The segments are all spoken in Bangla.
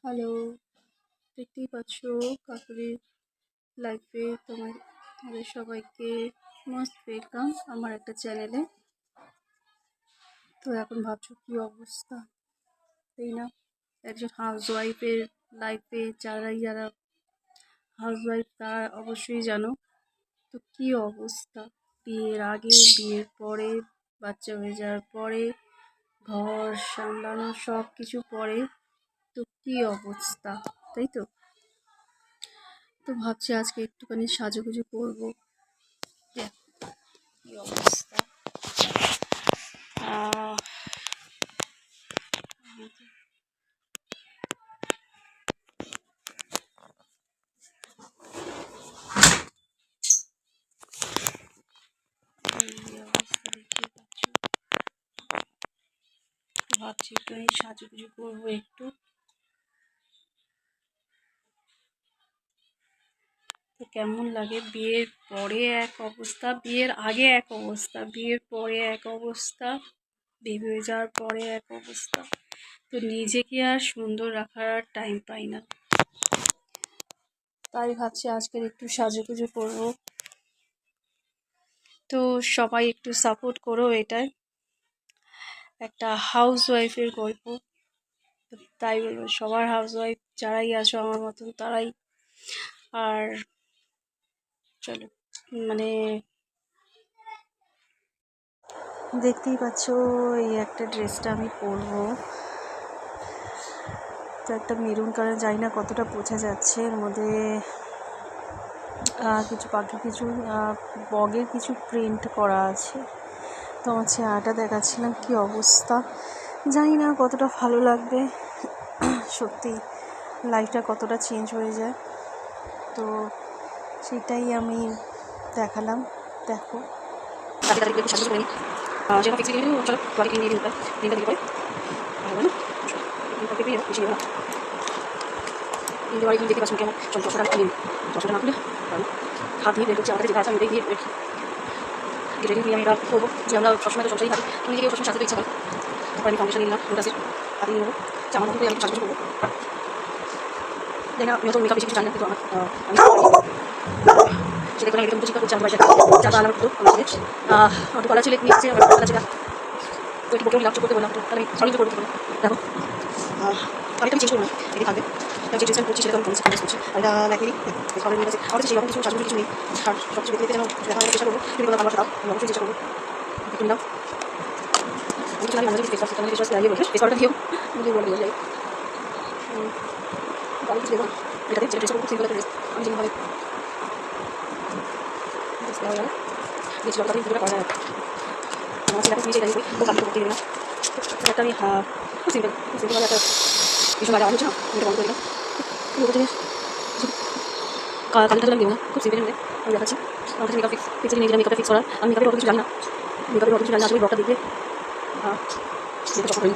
হ্যালো, দেখতেই পাচ্ছ কাকুলির লাইফে তোমাদের সবাইকে মোস্ট ওয়েলকাম আমার একটা চ্যানেলে। তো এখন ভাবছো কি অবস্থা, তাই না? একজন হাউসওয়াইফের লাইফে যারা হাউসওয়াইফ তারা অবশ্যই জানো তো কি অবস্থা। বিয়ের আগে, বিয়ের পরে, বাচ্চা হয়ে যাওয়ার পরে, ঘর সামলানো সব কিছু পরে তো কি অবস্থা, তাই তো? তো ভাবছি আজকে একটুখানি সাজুগুজু করবো। দেখ কি অবস্থা। আহ, এই অবস্থা দেখতেই পাচ্ছ। ভাবছি একটুখানি সাজুগুজু করবো একটু। তো কেমন লাগে, বিয়ের পরে এক অবস্থা, বিয়ের আগে এক অবস্থা, বিয়ের পরে এক অবস্থা, বেবি হয়ে যাওয়ার পরে এক অবস্থা। তো নিজেকে আর সুন্দর রাখার আর টাইম পাই না, তাই ভাবছি আজকের একটু সাজুগুজু করবো। তো সবাই একটু সাপোর্ট করো, এটাই একটা হাউস ওয়াইফের গল্প। তো তাই বলবো সবার হাউসওয়াইফ যারাই আছো আমার মতন তারাই। আর চলো, মানে দেখতেই পাচ্ছ এই একটা ড্রেসটা আমি পরবো। তো একটা মেরুন কালার, জানি না কতটা বোঝা যাচ্ছে, এর মধ্যে কিছু পাখি, কিছু বগের কিছু প্রিন্ট করা আছে। তো আমার চেহারাটা দেখাচ্ছিলাম কি অবস্থা, জানি না কতটা ভালো লাগবে। সত্যি লাইফটা কতটা চেঞ্জ হয়ে যায়, তো সেটাই আমি দেখালাম। দেখো হাত দিয়ে বের করছি, আমাদের যেটা আছে আমি এটাই দিয়ে গেটে দিয়ে আমি এটা করবো যে আমরা সবসময় তো সংসারই থাকি, তো নিজেকে সবসময় সাজাতে ইচ্ছা করে। তারপর আমি ফাউন্ডেশন নিলাম, লোটাসের হাতে নিয়ে নেবো, জামার মতো করে আমি সাজু করবো। তাই না, আমি হয়তো মেকআপ বেশি কিছু জানি না, কিন্তু আমার আমি সেটা করে একদম চিন্তা করছি আমার বাড়িতে যারা আলাদা করতো আমাদের একটু কলা ছিল নিয়ে এসেছে, আমার কলা ছিল তো একটু বোকেও নিলাম, চোখ করতে বললাম, তো তাহলে আমি সলিড করতে বললাম। দেখো আমি চেঞ্জ করবো না, এটি থাকবে। আমি যে ড্রেসটা করছি সেটা আমি কনসেপ্ট করছি, আর এটা লাইব্রেরি আমাদের কাছে সেরকম কিছু সাজুগুজু কিছু নেই। আর সব কিছু দেখতে যেন দেখানোর চেষ্টা করবো, যদি কোনো আমার দাও আমি অবশ্যই চেষ্টা করবো। একটু নিলাম, আমি তো জানি আমাদের ফেস ওয়াশ আমাদের ফেস ওয়াশ লাগিয়ে বলছে ফেস ওয়াশটা দিয়েও যদি বলে দিয়ে যাই আমি কিছু দেবো এটাতে, যেটা ড্রেসটা খুব সিম্পল একটা ড্রেস। আমি যেভাবে ড্রেস দেওয়া গেল দিয়েছি যতটা ভিডিওটা করা যায়, আমার ছেলেটা নিজে এটাই করি, তো আমি করতে দিই না। একটা আমি খুব সিম্পলভাবে একটা ভীষণ বাজে আওয়াজ হচ্ছে না, আমি এটা বন্ধ করে দিলাম। কালিটা দিলাম, দেবো না, খুব সিম্পলের মধ্যে আমি দেখাচ্ছি। আমার কাছে মেকআপ ফিক্সে নিয়ে মেকআপটা ফিক্স করার, আমি মেকআপের অত কিছু জানি না, মেকআপের অত কিছু জানি না, আসলে ব্লগটা দেখবে দেখে চক করিনি।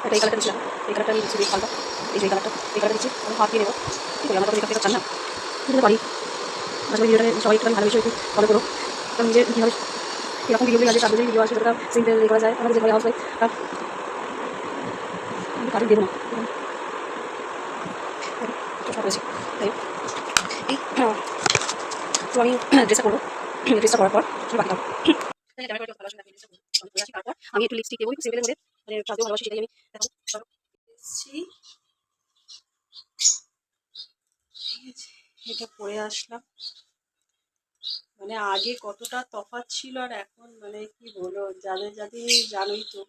একটা এই কালারটা দিচ্ছিলাম, এই কালারটা আমি দিচ্ছি বেশ হালকা, এই যে এই কালারটা দিচ্ছি, আমি হাত দিয়ে নেবো। ঠিক আছে, আমরা তো মেকআপ ফেকআপ চান না, দিতে পারি। আসলে ভিডিওটা সবাই একটু ভালোবেসে একটু ফলো করো, কারণ নিজের কীভাবে এরকম ভিডিওগুলি আছে, তার ভিডিও আছে যতটা সিম্পল করা যায়। আমাদের যে হাউস ওয়াইফ কাজে দেবো না চেষ্টা করেছি। তাই এই তো আমি ড্রেসটা করবো, ড্রেসটা করার পর বাকিটা তারপর আমি একটু লিপস্টিক দেবো, একটু সিম্পলের মধ্যে, মানে সাজতেও ভালোবাসি, সেটাই আমি দেখাবো। এটা পরে আসলাম, মানে আগে কতটা তফাৎ ছিল আর এখন, মানে কি বলো, যাদের জানোই তো,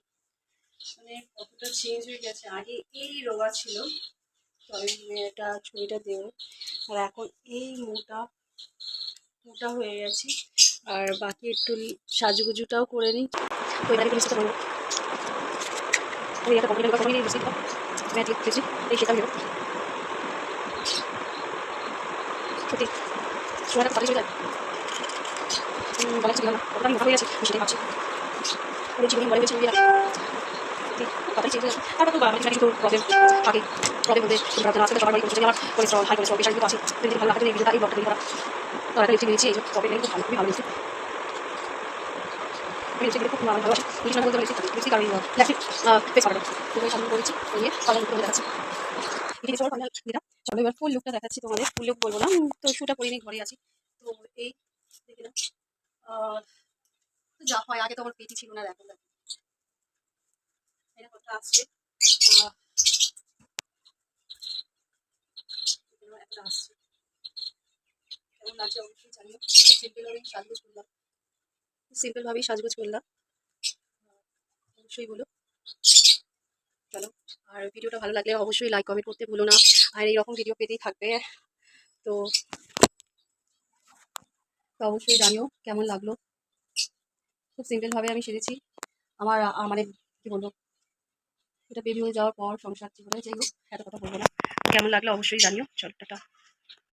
মানে কতটা চেঞ্জ হয়ে গেছে। আগে এই রোগা ছিল, তো আমি এটা ছবিটা দেবো, আর এখন এই মোটা মোটা হয়ে গেছি। আর বাকি একটু সাজুগুজুটাও করে নিই, তো এটাকে একটু লিস্টটা করবো। ওই একটা কমপ্লিট করি লিপস্টিক ম্যাট লিপস্টিক, এই সেটা দেবো। সত্যি সময়টা তাড়াতাড়ি চলে যায়, বলা ছিল না, ওটা আমি মোটা হয়ে গেছি সেটাই ভাবছি। ওই জীবনে মরে গেছে তাড়াতাড়ি চেঞ্জ হয়ে যাবে। তারপর তো কিছু প্রবলেম থাকে, প্রবলেম বলতে আজকে সবার বাড়ি করছে, আমার কোলেস্ট্রল হাই কোলেস্ট্রল প্রেশার কিন্তু আছে, যদি ভালো লাগে এই ভিডিওটা এই ব্লগটা তৈরি করা। তো একটা লিপস্টিক নিয়েছি, এই যে তবে খুব ভালো, খুবই ভালো লিপস্টিক। আমি লিপস্টিক খুব ভালোবাসি, কিছু না বলতে পারি লিপস্টিক আর ল্যাপস্টিক ফেস পাউডার দুটোই সামনে করেছি, নিয়ে কালার লুক দেখাচ্ছি। এটি সবার ফাইনাল দিলাম। চলো এবার ফুল লুকটা দেখাচ্ছি তোমাদের। ফুল লুক বলবো না, তো শ্যুটা করিনি, ঘরে আছি। তো এই দেখে না, যা হয়, আগে তো আমার পেটি ছিল না, এখন দেখো এটা কথা আসছে। একটা আসছে, কেমন লাগছে অবশ্যই জানিও। খুব সিম্পল ভাবেই সাজগোজ করলাম, সিম্পল ভাবেই সাজগোজ করলাম, অবশ্যই বলো। চলো, আর ভিডিওটা ভালো লাগলে অবশ্যই লাইক কমেন্ট করতে ভুলো না, আর এইরকম ভিডিও পেতেই থাকবে। তো তো অবশ্যই জানিও কেমন লাগলো। খুব সিম্পল ভাবে আমি সেরেছি আমার মানে কি বলবো, এটা বেবি হয়ে যাওয়ার পর সংসার জীবনে, যাই হোক এত কথা বলবো না। কেমন লাগলো অবশ্যই জানিও। চলো টাটা।